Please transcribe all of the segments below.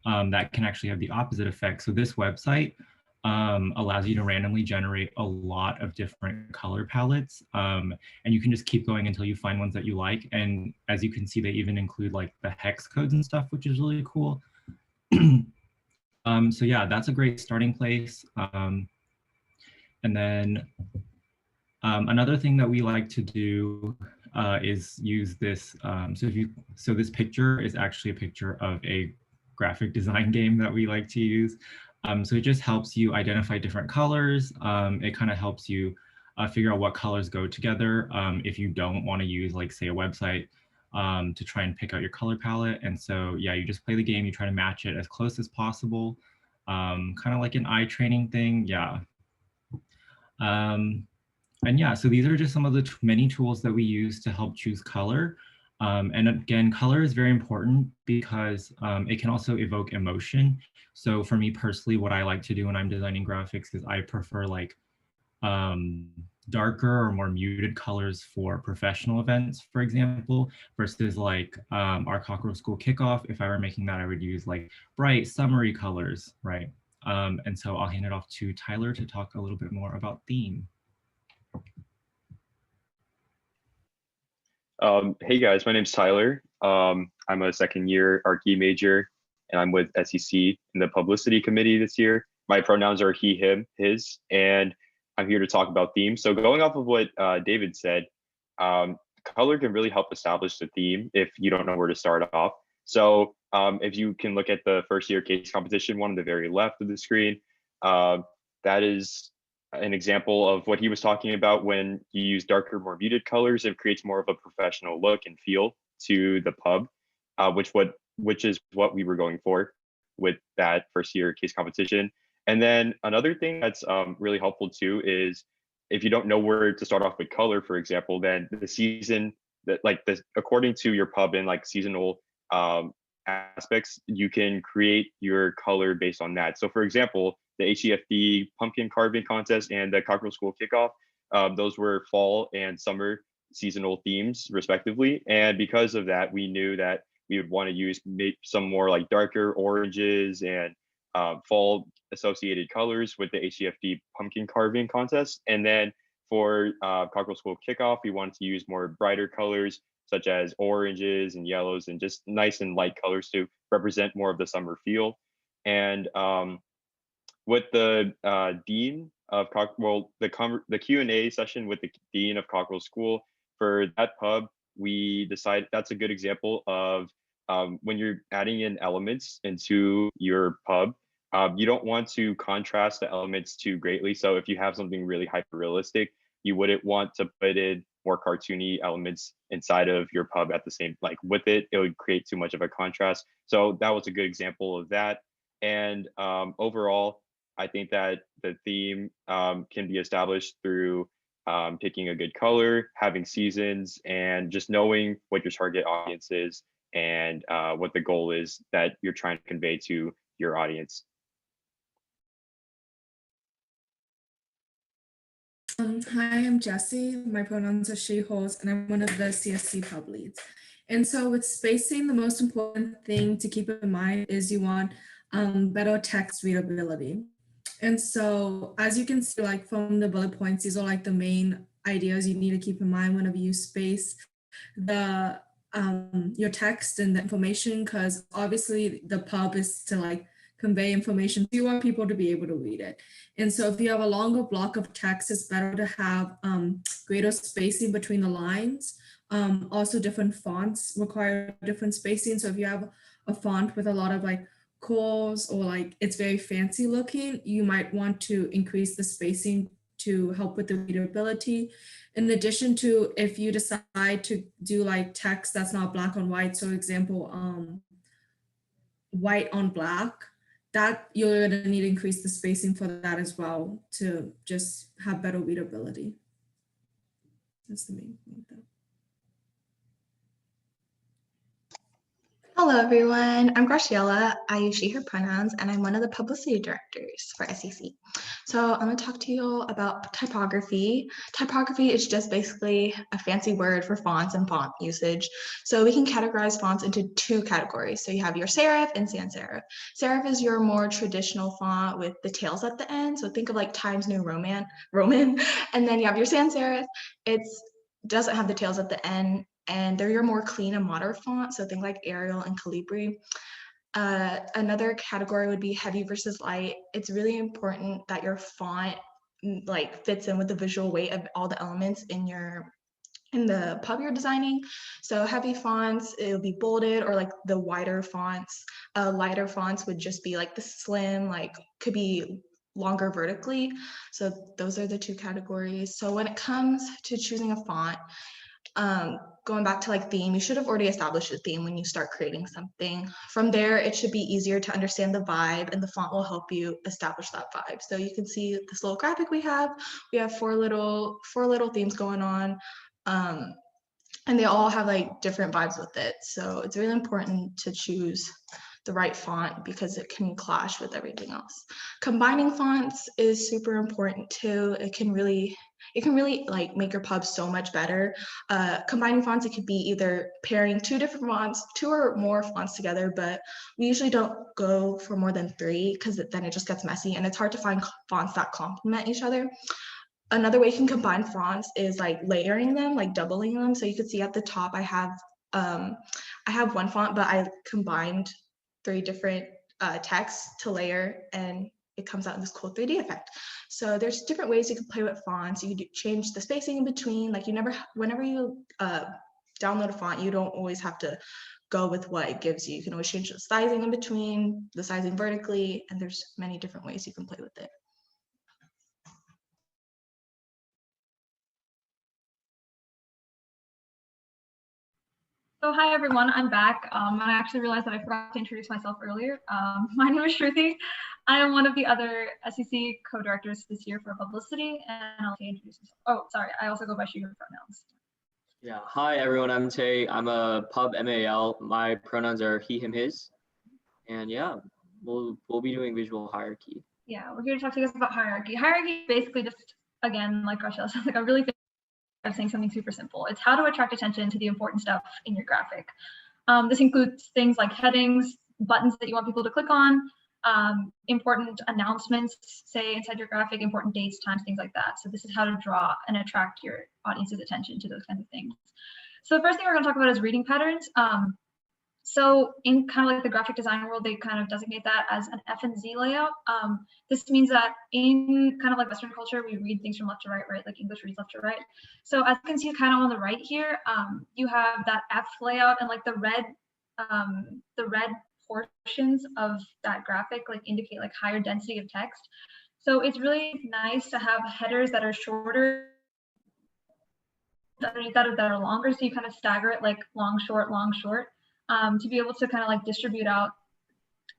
that can actually have the opposite effect. So this website allows you to randomly generate a lot of different color palettes. And you can just keep going until you find ones that you like. And as you can see, they even include like the hex codes and stuff, which is really cool. So yeah, that's a great starting place. And then another thing that we like to do is use this. So this picture is actually a picture of a graphic design game that we like to use. So it just helps you identify different colors. It kind of helps you figure out what colors go together if you don't want to use, like, say, a website to try and pick out your color palette. And so, yeah, you just play the game, you try to match it as close as possible. Kind of like an eye training thing, yeah. And yeah, so these are just some of the many tools that we use to help choose color. And again, color is very important because it can also evoke emotion. So for me personally, what I like to do when I'm designing graphics is I prefer like darker or more muted colors for professional events, for example, versus like our Cockrell School kickoff. If I were making that, I would use like bright, summery colors, right? And so I'll hand it off to Tyler to talk a little bit more about theme. Hey guys, my name's Tyler. I'm a second year Archie major, and I'm with SEC in the publicity committee this year. My pronouns are he, him, his, and I'm here to talk about themes. So going off of what David said, color can really help establish the theme if you don't know where to start off. So if you can look at the first year case competition one on the very left of the screen, that is an example of what he was talking about. When you use darker, more muted colors, it creates more of a professional look and feel to the pub, which is what we were going for with that first year case competition. And then another thing that's really helpful too is if you don't know where to start off with color, for example, then the season that like this, according to your pub and like seasonal aspects, you can create your color based on that. So for example, the HEFD pumpkin carving contest and the Cockrell School kickoff, those were fall and summer seasonal themes respectively. And because of that, we knew that we would want to use some more like darker oranges and fall associated colors with the HEFD pumpkin carving contest. And then for Cockrell School kickoff, we wanted to use more brighter colors such as oranges and yellows and just nice and light colors to represent more of the summer feel. And with the dean of the Q&A session with the dean of Cockrell School for that pub, we decided that's a good example of when you're adding in elements into your pub, you don't want to contrast the elements too greatly. So if you have something really hyper realistic, you wouldn't want to put in more cartoony elements inside of your pub at the same, like with it would create too much of a contrast. So that was a good example of that. And overall, I think that the theme can be established through picking a good color, having seasons, and just knowing what your target audience is and what the goal is that you're trying to convey to your audience. Hi, I'm Jessie. My pronouns are she, hers, and I'm one of the CSC Pub leads. And so with spacing, the most important thing to keep in mind is you want better text readability. And so as you can see, like from the bullet points, these are like the main ideas you need to keep in mind whenever you space the your text and the information, because obviously the pub is to like convey information. You want people to be able to read it. And so if you have a longer block of text, it's better to have greater spacing between the lines. Also different fonts require different spacing. So if you have a font with a lot of like curls or like it's very fancy looking, you might want to increase the spacing to help with the readability. In addition to, if you decide to do like text that's not black on white, so example, white on black, that you're going to need to increase the spacing for that as well to just have better readability. That's the main thing though. Hello, everyone. I'm Graciela. I use she, her pronouns, and I'm one of the publicity directors for SEC. So I'm going to talk to you about typography. Typography is just basically a fancy word for fonts and font usage. So we can categorize fonts into two categories. So you have your serif and sans serif. Serif is your more traditional font with the tails at the end. So think of like Times New Roman. And then you have your sans serif. It doesn't have the tails at the end, and they're your more clean and modern font, so think like Arial and Calibri. Another category would be heavy versus light. It's really important that your font like fits in with the visual weight of all the elements in the pub you're designing. So heavy fonts, it'll be bolded, or like the wider fonts. Lighter fonts would just be like the slim, like could be longer vertically. So those are the two categories. So when it comes to choosing a font, going back to like theme, you should have already established a theme when you start creating something. From there, it should be easier to understand the vibe, and the font will help you establish that vibe. So you can see this little graphic we have. We have four little themes going on, and they all have like different vibes with it. So it's really important to choose the right font because it can clash with everything else. Combining fonts is super important too. It can really like make your pub so much better. Combining fonts, it could be either pairing two or more fonts together, but we usually don't go for more than 3 because then it just gets messy and it's hard to find fonts that complement each other. Another way you can combine fonts is like layering them, like doubling them. So you can see at the top, I have one font, but I combined 3 different texts to layer, and it comes out in this cool 3D effect. So there's different ways you can play with fonts. You can change the spacing in between. Like whenever you download a font, you don't always have to go with what it gives you. You can always change the sizing in between, the sizing vertically, and there's many different ways you can play with it. So hi everyone, I'm back. I actually realized that I forgot to introduce myself earlier. My name is Shruti. I am one of the other SEC co-directors this year for publicity, and I'll introduce myself. Oh, sorry, I also go by she, her pronouns. Yeah, hi everyone, I'm Tay. I'm a pub MAL. My pronouns are he, him, his. And yeah, we'll be doing visual hierarchy. Yeah, we're here to talk to you guys about hierarchy. Hierarchy basically just, again, like Rachel says, like a really of saying something super simple. It's how to attract attention to the important stuff in your graphic. This includes things like headings, buttons that you want people to click on, important announcements, say inside your graphic, important dates, times, things like that. So this is how to draw and attract your audience's attention to those kinds of things. So the first thing we're going to talk about is reading patterns. So in kind of like the graphic design world, they kind of designate that as an F and Z layout. This means that in kind of like Western culture, we read things from left to right, right? Like English reads left to right. So as you can see kind of on the right here, you have that F layout, and like the red portions of that graphic like indicate like higher density of text. So it's really nice to have headers that are shorter underneath that are longer. So you kind of stagger it like long, short, to be able to kind of like distribute out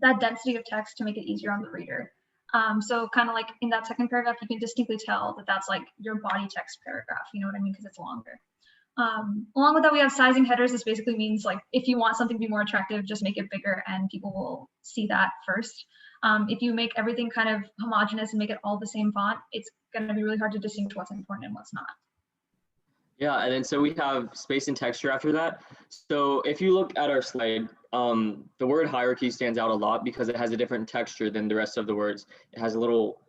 that density of text to make it easier on the reader. So kind of like in that second paragraph, you can distinctly tell that that's like your body text paragraph, you know what I mean? Because it's longer. Along with that, we have sizing headers. This basically means like if you want something to be more attractive, just make it bigger and people will see that first. If you make everything kind of homogeneous and make it all the same font, it's going to be really hard to distinguish what's important and what's not. Yeah, and then so we have space and texture after that. So if you look at our slide, the word hierarchy stands out a lot because it has a different texture than the rest of the words. It has a little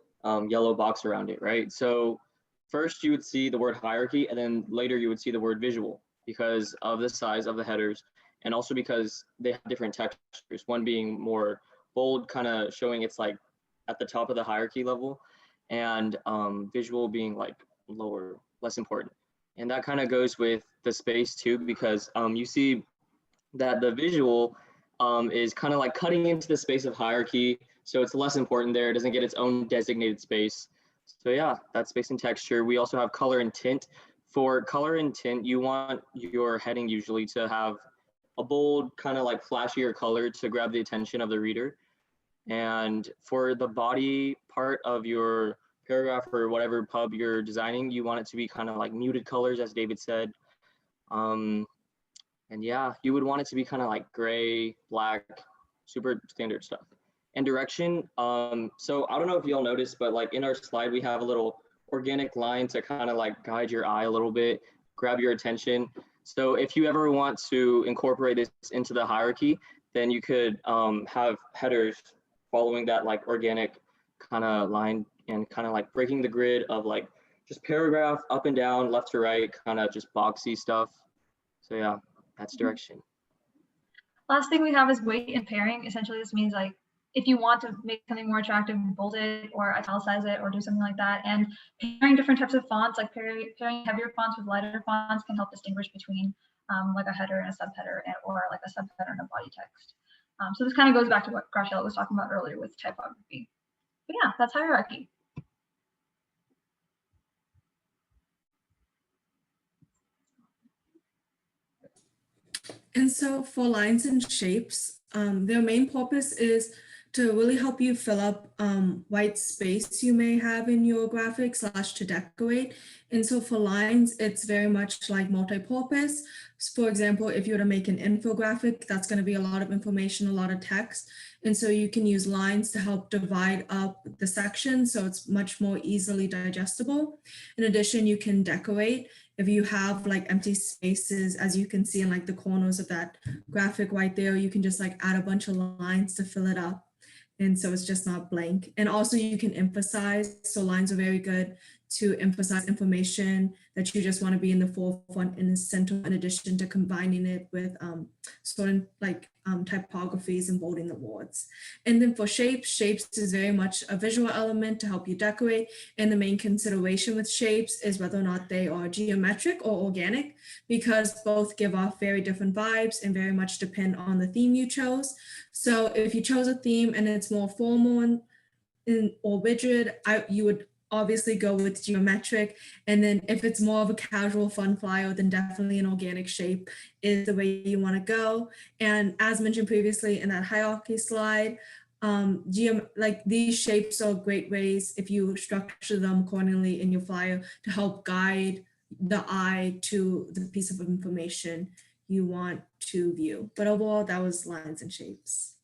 yellow box around it, right? So first you would see the word hierarchy, and then later you would see the word visual because of the size of the headers, and also because they have different textures, one being more bold, kind of showing it's like at the top of the hierarchy level, and visual being like lower, less important. And that kind of goes with the space too, because you see that the visual is kind of like cutting into the space of hierarchy. So it's less important there. It doesn't get its own designated space. So yeah, that's space and texture. We also have color and tint. For color and tint, you want your heading usually to have a bold, kind of like flashier color to grab the attention of the reader. And for the body part of your paragraph or whatever pub you're designing, you want it to be kind of like muted colors, as David said. And yeah, you would want it to be kind of like gray, black, super standard stuff. And direction, so I don't know if y'all noticed, but like in our slide, we have a little organic line to kind of like guide your eye a little bit, grab your attention. So if you ever want to incorporate this into the hierarchy, then you could have headers following that like organic kind of line and kind of like breaking the grid of like just paragraph up and down, left to right, kind of just boxy stuff. So yeah, that's direction. Last thing we have is weight and pairing. Essentially, this means like if you want to make something more attractive, bold it or italicize it or do something like that. And pairing different types of fonts, like pairing heavier fonts with lighter fonts can help distinguish between like a header and a subheader or like a subheader and a body text. So this kind of goes back to what Graciela was talking about earlier with typography. But yeah, that's hierarchy. And so for lines and shapes, their main purpose is to really help you fill up white space you may have in your graphic / to decorate. And so for lines, it's very much like multi-purpose. For example, if you were to make an infographic, that's going to be a lot of information, a lot of text. And so you can use lines to help divide up the sections so it's much more easily digestible. In addition, you can decorate. If you have like empty spaces, as you can see in like the corners of that graphic right there, you can just like add a bunch of lines to fill it up. And so it's just not blank. And also you can emphasize, so lines are very good to emphasize information that you just want to be in the forefront in the center, in addition to combining it with certain like typographies and bolding the words. And then for shapes is very much a visual element to help you decorate. And the main consideration with shapes is whether or not they are geometric or organic, because both give off very different vibes and very much depend on the theme you chose. So if you chose a theme and it's more formal or rigid, you would obviously go with geometric. And then if it's more of a casual fun flyer, then definitely an organic shape is the way you want to go. And as mentioned previously in that hierarchy slide, like these shapes are great ways if you structure them accordingly in your flyer to help guide the eye to the piece of information you want to view. But overall, that was lines and shapes.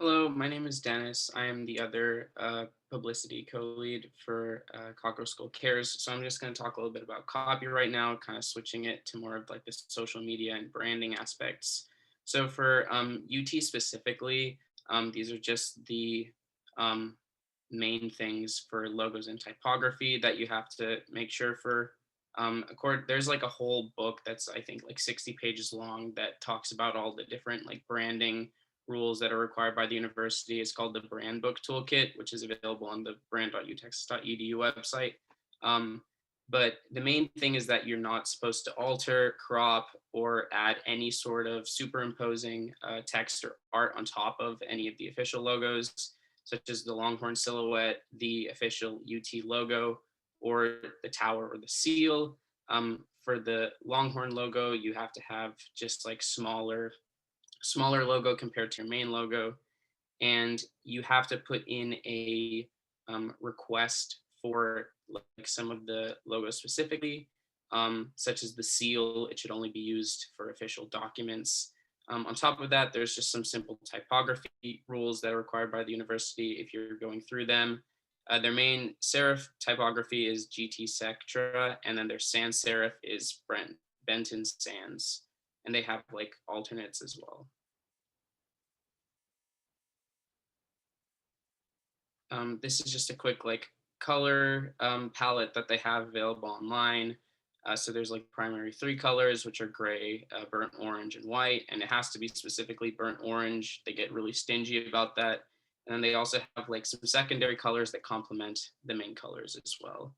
Hello, my name is Dennis. I am the other publicity co-lead for Cockrell School Cares. So I'm just going to talk a little bit about copy right now, kind of switching it to more of like the social media and branding aspects. So for UT specifically, these are just the main things for logos and typography that you have to make sure for. There's like a whole book that's I think like 60 pages long that talks about all the different like branding rules that are required by the university. It's called the Brand Book Toolkit, which is available on the brand.utexas.edu website. But the main thing is that you're not supposed to alter, crop, or add any sort of superimposing text or art on top of any of the official logos, such as the Longhorn silhouette, the official UT logo, or the tower or the seal. For the Longhorn logo, you have to have just like smaller logo compared to your main logo, and you have to put in a request for like some of the logos specifically, such as the seal. It should only be used for official documents. On top of that, there's just some simple typography rules that are required by the university if you're going through them. Their main serif typography is GT Sectra, and then their sans serif is Benton Sans. And they have like alternates as well. This is just a quick like color palette that they have available online. So there's like primary 3 colors, which are gray, burnt orange, and white, and it has to be specifically burnt orange. They get really stingy about that. And then they also have like some secondary colors that complement the main colors as well.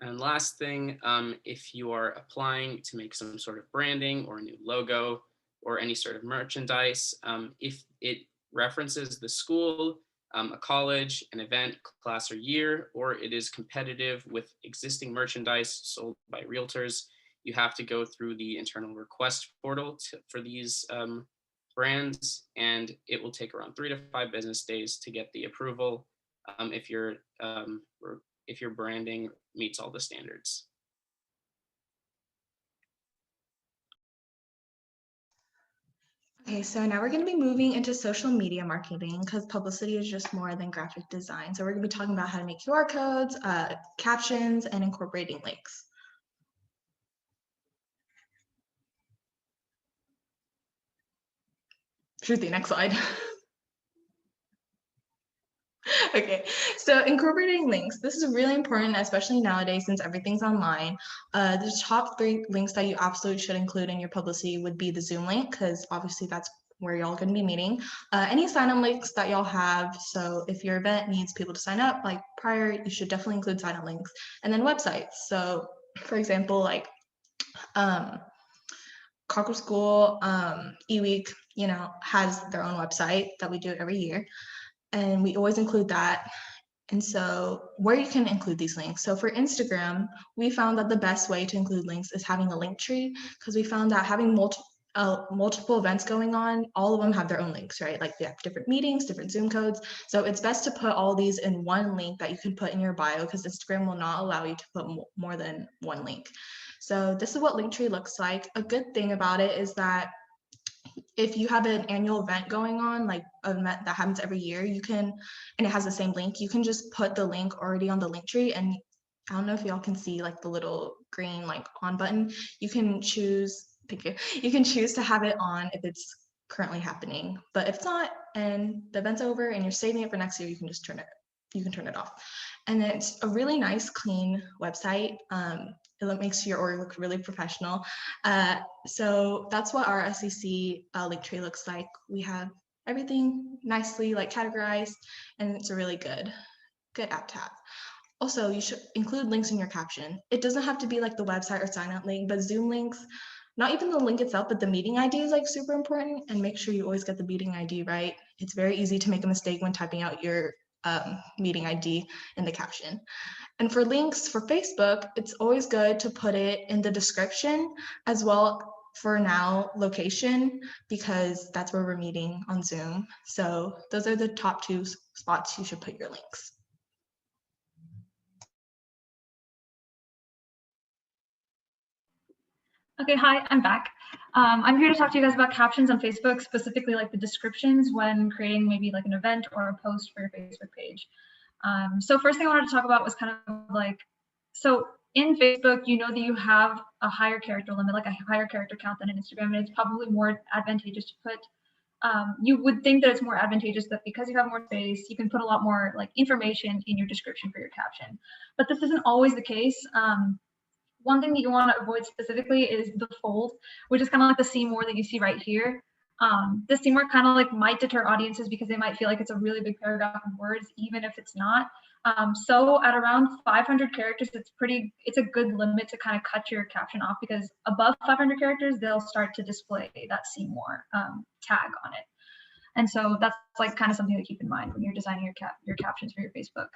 And last thing, if you are applying to make some sort of branding or a new logo or any sort of merchandise, if it references the school, a college, an event, class, or year, or it is competitive with existing merchandise sold by realtors, you have to go through the internal request portal for these brands, and it will take around 3 to 5 business days to get the approval if your branding meets all the standards. Okay, so now we're going to be moving into social media marketing because publicity is just more than graphic design. So we're going to be talking about how to make QR codes, captions, and incorporating links. Shruti, next slide. Okay, so incorporating links. This is really important, especially nowadays since everything's online. The top 3 links that you absolutely should include in your publicity would be the Zoom link, because obviously that's where y'all going to be meeting. Any sign-up links that y'all have. So if your event needs people to sign up, like prior, you should definitely include sign-up links. And then websites. So for example, like Cockrell School, eWeek, has their own website that we do every year. And we always include that. And so where you can include these links. So for Instagram, we found that the best way to include links is having a link tree, because we found that having multiple events going on, all of them have their own links, right? Like they have different meetings, different Zoom codes. So it's best to put all these in one link that you can put in your bio, because Instagram will not allow you to put more than one link. So this is what Linktree looks like. A good thing about it is that if you have an annual event going on, like an event that happens every year, you can, and it has the same link, you can just put the link already on the link tree. And I don't know if y'all can see like the little green like on button. You can choose, thank you. You can choose to have it on if it's currently happening, but if it's not and the event's over and you're saving it for next year, you can just turn it off. And it's a really nice, clean website. It makes your org look really professional. So that's what our SEC link tree looks like. We have everything nicely like categorized, and it's a really good app to have. Also, you should include links in your caption. It doesn't have to be like the website or sign up link, but Zoom links, not even the link itself, but the meeting ID is like super important, and make sure you always get the meeting ID right. It's very easy to make a mistake when typing out your meeting ID in the caption. And for links for Facebook, it's always good to put it in the description as well, for now, location, because that's where we're meeting on Zoom. So those are the top 2 spots you should put your links. Okay, hi, I'm back. I'm here to talk to you guys about captions on Facebook, specifically like the descriptions when creating maybe like an event or a post for your Facebook page. So first thing I wanted to talk about was kind of like, so in Facebook, you know that you have a higher character limit, like a higher character count than in Instagram, and it's probably more advantageous to put, you would think that it's more advantageous that because you have more space, you can put a lot more like information in your description for your caption. But this isn't always the case. One thing that you want to avoid specifically is the fold, which is kind of like the see more that you see right here. The see more kind of like might deter audiences because they might feel like it's a really big paragraph of words, even if it's not. So at around 500 characters, it's a good limit to kind of cut your caption off, because above 500 characters, they'll start to display that see more tag on it. And so that's like kind of something to keep in mind when you're designing your captions for your Facebook.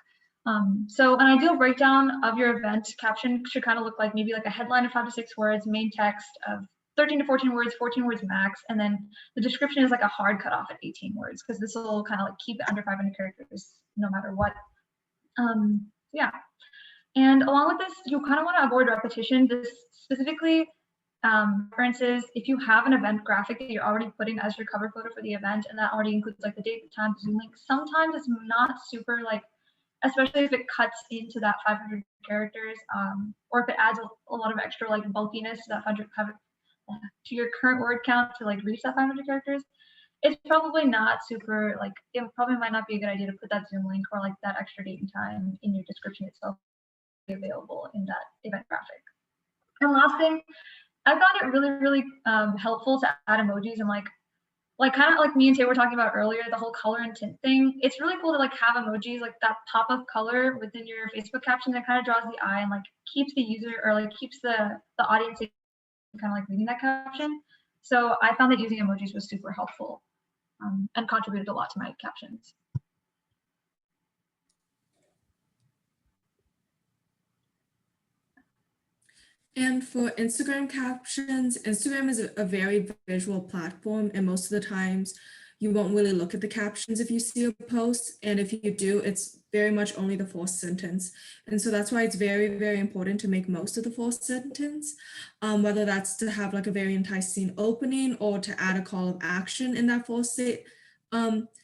So an ideal breakdown of your event caption should kind of look like maybe like a headline of 5 to 6 words, main text of 13 to 14 words, 14 words max, and then the description is like a hard cutoff at 18 words, because this will kind of like keep it under 500 characters no matter what. Yeah, and along with this, you kind of want to avoid repetition. This specifically references if you have an event graphic that you're already putting as your cover photo for the event, and that already includes like the date, the time, the Zoom link. Sometimes it's not super like, especially if it cuts into that 500 characters, or if it adds a lot of extra like bulkiness to that 500 to your current word count to like reach that 500 characters. It's probably not super like, it probably might not be a good idea to put that Zoom link or like that extra date and time in your description itself available in that event graphic. And last thing, I found it really, really helpful to add emojis, and like kind of like me and Tay were talking about earlier, the whole color and tint thing. It's really cool to like have emojis, like that pop of color within your Facebook caption that kind of draws the eye and like keeps the user, or like keeps the audience kind of like reading that caption. So I found that using emojis was super helpful and contributed a lot to my captions. And for Instagram captions, Instagram is a very visual platform, and most of the times you won't really look at the captions if you see a post. And if you do, it's very much only the first sentence. And so that's why it's very, very important to make most of the first sentence, whether that's to have like a very enticing opening or to add a call of action in that first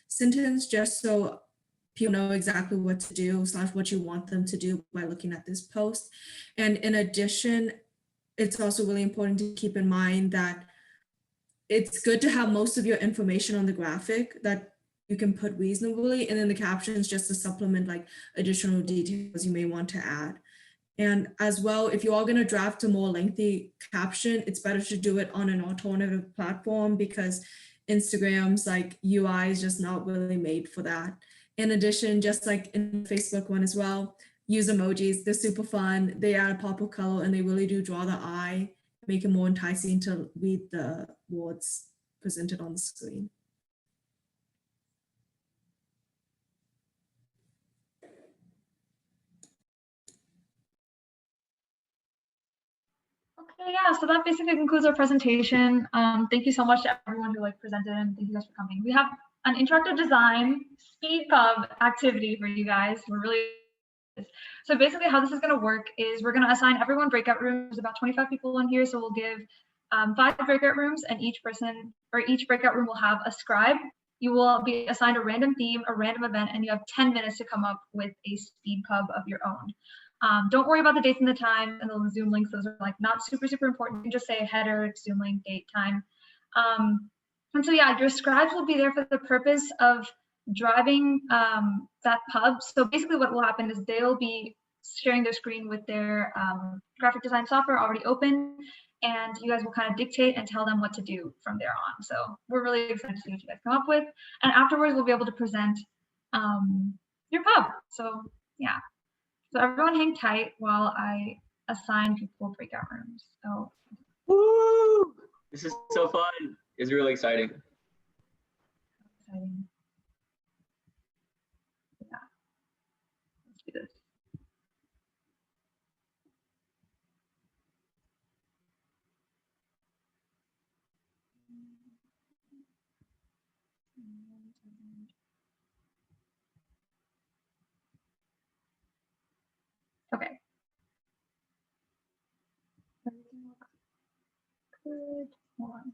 sentence, just so people know exactly what to do / what you want them to do by looking at this post. And in addition, it's also really important to keep in mind that it's good to have most of your information on the graphic that you can put reasonably, and then the captions just to supplement like additional details you may want to add. And as well, if you are going to draft a more lengthy caption, it's better to do it on an alternative platform because Instagram's like UI is just not really made for that. In addition, just like in the Facebook one as well, use emojis. They're super fun. They add a pop of color and they really do draw the eye, make it more enticing to read the words presented on the screen. Okay, yeah, so that basically concludes our presentation. Thank you so much to everyone who presented, and thank you guys for coming. We have an interactive design speed pub activity for you guys. We're really so basically how this is going to work is we're going to assign everyone breakout rooms. There's about 25 people in here, so we'll give 5 breakout rooms, and each person or each breakout room will have a scribe. You will be assigned a random theme, a random event, and you have 10 minutes to come up with a speed pub of your own. Don't worry about the dates and the time and the Zoom links. Those are not super important. You can just say header, Zoom link, date, time. And so yeah, your scribes will be there for the purpose of driving that pub. So basically what will happen is they'll be sharing their screen with their graphic design software already open, and you guys will kind of dictate and tell them what to do from there on. So we're really excited to see what you guys come up with. And afterwards, we'll be able to present your pub. So yeah. So everyone hang tight while I assign people breakout rooms. So woo! This is so fun. It's really exciting. Exciting. Yeah. Let's do this. Okay. Everything looks good. Hold on.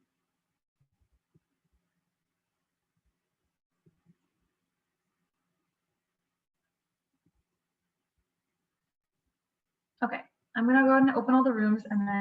Okay, I'm gonna go ahead and open all the rooms and then